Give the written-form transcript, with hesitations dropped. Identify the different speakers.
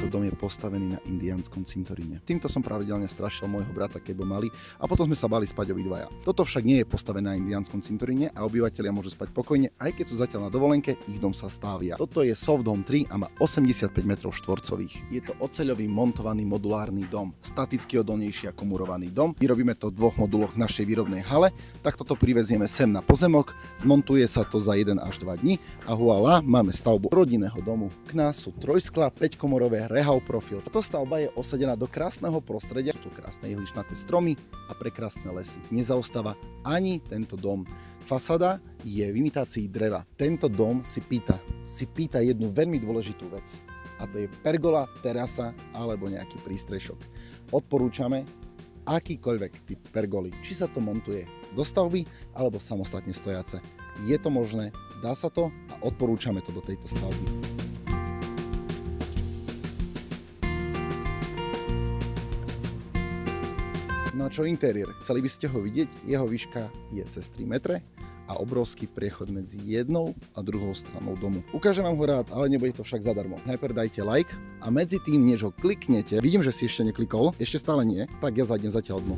Speaker 1: tento dom je postavený na indiánskom cintoríne. Týmto som pravidelne strašil môjho brata, keď bol malý, a potom sme sa bali spať obidvaja. Toto však nie je postavené na indiánskom cintoríne a obyvatelia môžu spať pokojne, aj keď sú zatiaľ na dovolenke, ich dom sa stávia. Toto je Soft Dome 3 a má 85 m2. Je to oceľový montovaný modulárny dom, staticky odolnejší ako murovaný dom. Vyrobíme to v dvoch moduloch v našej výrobnej hale, tak toto privezieme sem na pozemok, zmontuje sa to za 1 až 2 dní a voilà, máme stavbu rodinného domu. Okná sú trojskla, 5-komorové, rehau profil. Táto stavba je osadená do krásneho prostredia, sú tu krásne ihličnaté stromy a prekrásne lesy. Nezaostáva ani tento dom. Fasáda je v imitácii dreva. Tento dom si pýta jednu veľmi dôležitú vec. A to je pergola, terasa alebo nejaký prístrešok. Odporúčame akýkoľvek typ pergoly. Či sa to montuje do stavby alebo samostatne stojace. Je to možné, dá sa to a odporúčame to do tejto stavby. No a čo interiér? Chceli by ste ho vidieť? Jeho výška je cez 3 metre a obrovský priechod medzi jednou a druhou stranou domu. Ukážem vám ho rád, ale nebude to však zadarmo. Najprv dajte like a medzi tým, než ho kliknete, vidím, že si ešte neklikol, ešte stále nie, tak ja zajdem zatiaľ dnu.